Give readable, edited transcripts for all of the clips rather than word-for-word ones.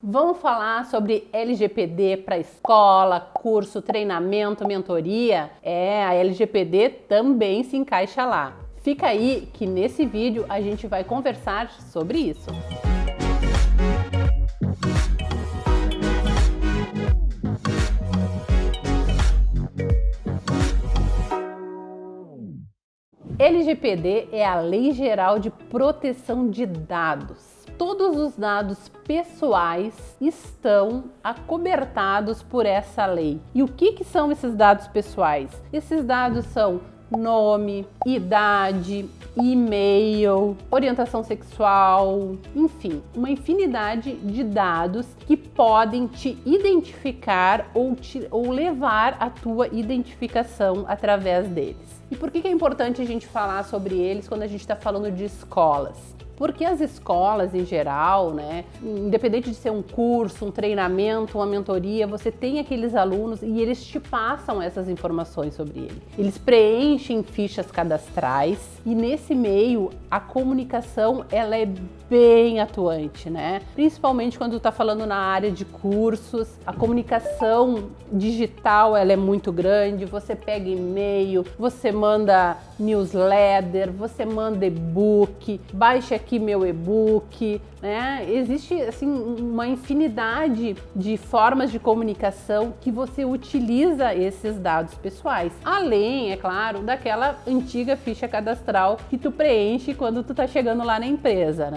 Vamos falar sobre LGPD para escola, curso, treinamento, mentoria? A LGPD também se encaixa lá. Fica aí que nesse vídeo a gente vai conversar sobre isso. LGPD é a Lei Geral de Proteção de Dados. Todos os dados pessoais estão acobertados por essa lei. E o que são esses dados pessoais? Esses dados são nome, idade, e-mail, orientação sexual, enfim, uma infinidade de dados que podem te identificar ou levar a tua identificação através deles. E por que é importante a gente falar sobre eles quando a gente está falando de escolas? Porque as escolas em geral, independente de ser um curso, um treinamento, uma mentoria, você tem aqueles alunos e eles te passam essas informações sobre ele. Eles preenchem fichas cadastrais e nesse meio a comunicação ela é bem atuante, Principalmente quando está falando na área de cursos, a comunicação digital ela é muito grande, você pega e-mail, você manda newsletter, você manda e-book, baixa aqui meu e-book, Existe assim uma infinidade de formas de comunicação que você utiliza esses dados pessoais. Além, é claro, daquela antiga ficha cadastral que tu preenche quando tu tá chegando lá na empresa,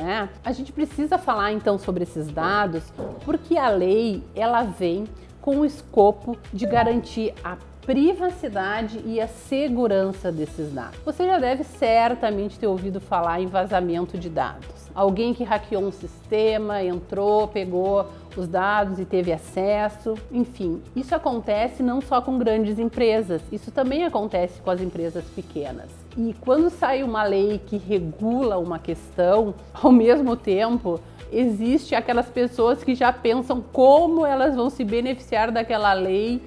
A gente precisa falar então sobre esses dados porque a lei ela vem com o escopo de garantir a privacidade e a segurança desses dados. Você já deve certamente ter ouvido falar em vazamento de dados. Alguém que hackeou um sistema, entrou, pegou os dados e teve acesso. Enfim, isso acontece não só com grandes empresas, isso também acontece com as empresas pequenas. E quando sai uma lei que regula uma questão, ao mesmo tempo, existe aquelas pessoas que já pensam como elas vão se beneficiar daquela lei,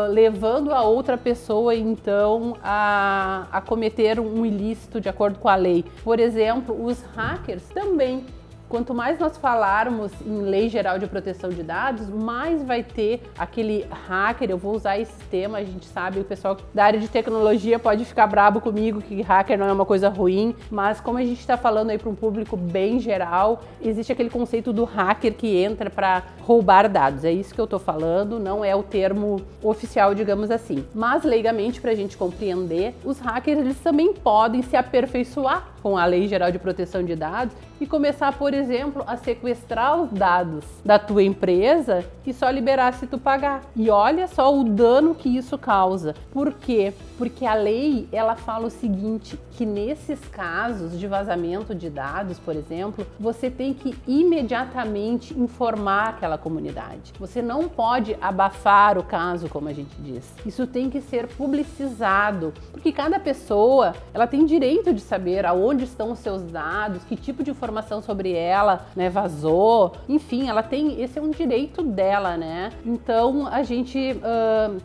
levando a outra pessoa, então, a cometer um ilícito de acordo com a lei. Por exemplo, os hackers também. Quanto mais nós falarmos em Lei Geral de Proteção de Dados, mais vai ter aquele hacker. Eu vou usar esse tema, a gente sabe, o pessoal da área de tecnologia pode ficar brabo comigo que hacker não é uma coisa ruim, mas como a gente está falando aí para um público bem geral, existe aquele conceito do hacker que entra para roubar dados. É isso que eu estou falando, não é o termo oficial, digamos assim. Mas legalmente, para a gente compreender, os hackers eles também podem se aperfeiçoar com a Lei Geral de Proteção de Dados e começar, por exemplo, a sequestrar os dados da tua empresa e só liberar se tu pagar. E olha só o dano que isso causa. Por quê? Porque a lei, ela fala o seguinte, que nesses casos de vazamento de dados, por exemplo, você tem que imediatamente informar aquela comunidade. Você não pode abafar o caso, como a gente diz. Isso tem que ser publicizado, porque cada pessoa, ela tem direito de saber aonde estão os seus dados, que tipo de informação sobre ela, vazou, enfim, ela tem, esse é um direito dela, Então a gente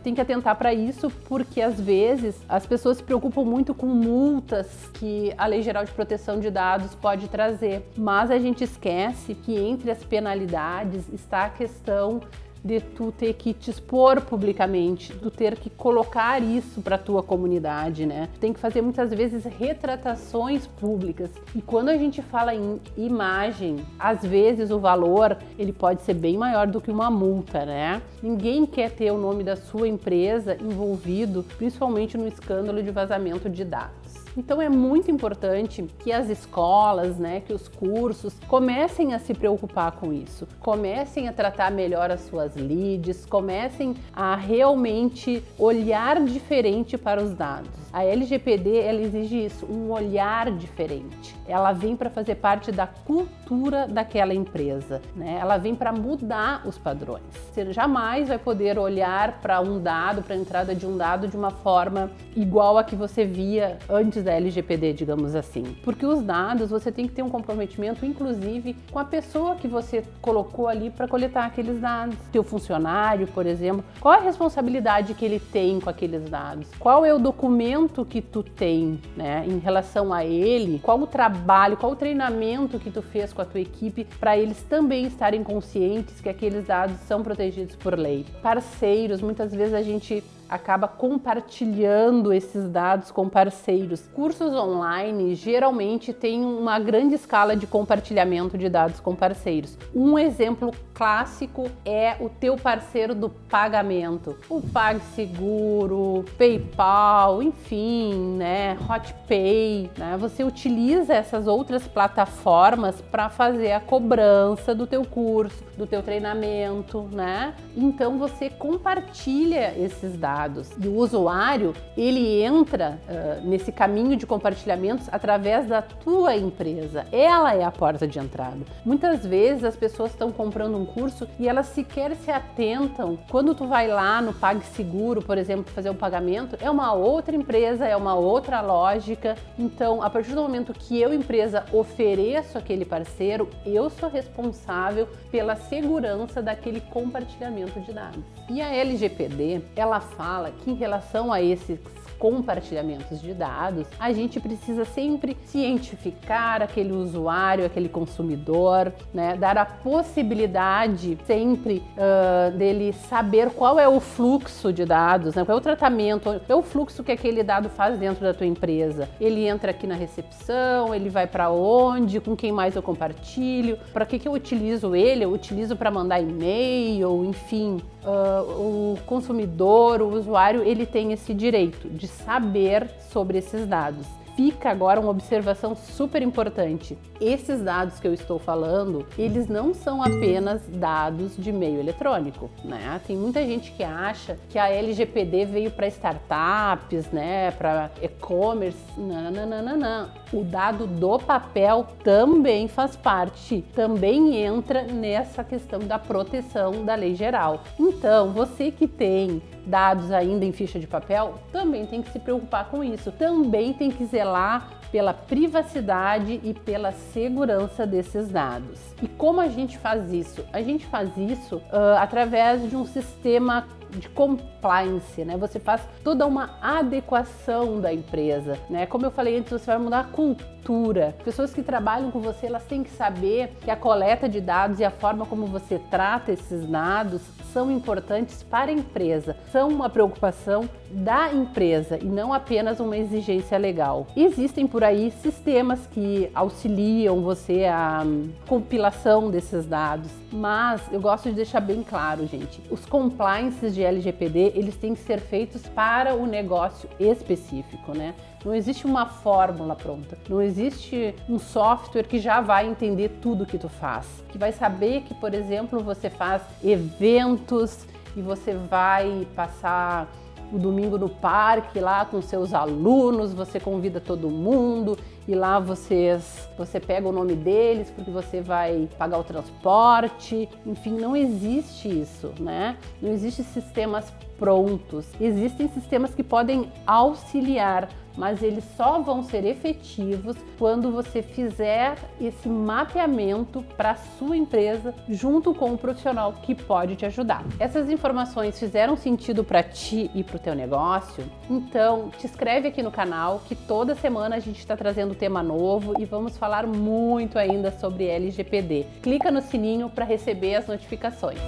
tem que atentar para isso, porque às vezes as pessoas se preocupam muito com multas que a Lei Geral de Proteção de Dados pode trazer, mas a gente esquece que entre as penalidades está a questão de tu ter que te expor publicamente, tu ter que colocar isso para tua comunidade, Tem que fazer muitas vezes retratações públicas. E quando a gente fala em imagem, às vezes o valor ele pode ser bem maior do que uma multa, Ninguém quer ter o nome da sua empresa envolvido, principalmente no escândalo de vazamento de dados. Então é muito importante que as escolas, que os cursos comecem a se preocupar com isso, comecem a tratar melhor as suas leads, comecem a realmente olhar diferente para os dados. A LGPD ela exige isso, um olhar diferente. Ela vem para fazer parte da cultura daquela empresa, Ela vem para mudar os padrões. Você jamais vai poder olhar para um dado, para a entrada de um dado de uma forma igual a que você via antes antes da LGPD, digamos assim. Porque os dados, você tem que ter um comprometimento, inclusive, com a pessoa que você colocou ali para coletar aqueles dados. Teu funcionário, por exemplo, qual a responsabilidade que ele tem com aqueles dados? Qual é o documento que tu tem, né, em relação a ele? Qual o trabalho, qual o treinamento que tu fez com a tua equipe para eles também estarem conscientes que aqueles dados são protegidos por lei? Parceiros, muitas vezes a gente acaba compartilhando esses dados com parceiros. Cursos online geralmente têm uma grande escala de compartilhamento de dados com parceiros. Um exemplo clássico é o teu parceiro do pagamento, o PagSeguro, PayPal, enfim, né, HotPay, né? Você utiliza essas outras plataformas para fazer a cobrança do teu curso, do teu treinamento, né? Então você compartilha esses dados. E o usuário, ele entra nesse caminho de compartilhamentos através da tua empresa. Ela é a porta de entrada. Muitas vezes as pessoas estão comprando um curso e elas sequer se atentam. Quando tu vai lá no PagSeguro, por exemplo, fazer um pagamento, é uma outra empresa, é uma outra lógica. Então, a partir do momento que eu, empresa, ofereço aquele parceiro, eu sou responsável pela segurança daquele compartilhamento de dados. E a LGPD, ela fala que em relação a esses compartilhamentos de dados, a gente precisa sempre cientificar aquele usuário, aquele consumidor, né? Dar a possibilidade sempre dele saber qual é o fluxo de dados, né? Qual é o tratamento, qual é o fluxo que aquele dado faz dentro da tua empresa. Ele entra aqui na recepção, ele vai para onde, com quem mais eu compartilho, para que eu utilizo ele? Eu utilizo para mandar e-mail, enfim. O consumidor, o usuário, ele tem esse direito de saber sobre esses dados. Fica agora uma observação super importante. Esses dados que eu estou falando, eles não são apenas dados de meio eletrônico, né? Tem muita gente que acha que a LGPD veio para startups, né? Para e-commerce. Não. O dado do papel também faz parte, também entra nessa questão da proteção da lei geral. Então, você que tem dados ainda em ficha de papel, também tem que se preocupar com isso. Também tem que zelar pela privacidade e pela segurança desses dados. E como a gente faz isso? A gente faz isso através de um sistema de compliance, né? Você faz toda uma adequação da empresa, né? Como eu falei antes, você vai mudar a cultura. Pessoas que trabalham com você, elas têm que saber que a coleta de dados e a forma como você trata esses dados são importantes para a empresa, são uma preocupação da empresa e não apenas uma exigência legal. Existem por aí sistemas que auxiliam você a compilação desses dados, mas eu gosto de deixar bem claro, gente, os compliances de LGPD, eles têm que ser feitos para o negócio específico, né? Não existe uma fórmula pronta, não existe um software que já vai entender tudo que tu faz, que vai saber que, por exemplo, você faz eventos e você vai passar o domingo no parque lá com seus alunos, você convida todo mundo e lá você pega o nome deles porque você vai pagar o transporte, enfim, não existe isso, né? Não existem sistemas prontos, existem sistemas que podem auxiliar, mas eles só vão ser efetivos quando você fizer esse mapeamento para a sua empresa junto com o profissional que pode te ajudar. Essas informações fizeram sentido para ti e para o teu negócio? Então, te inscreve aqui no canal que toda semana a gente está trazendo tema novo e vamos falar muito ainda sobre LGPD. Clica no sininho para receber as notificações.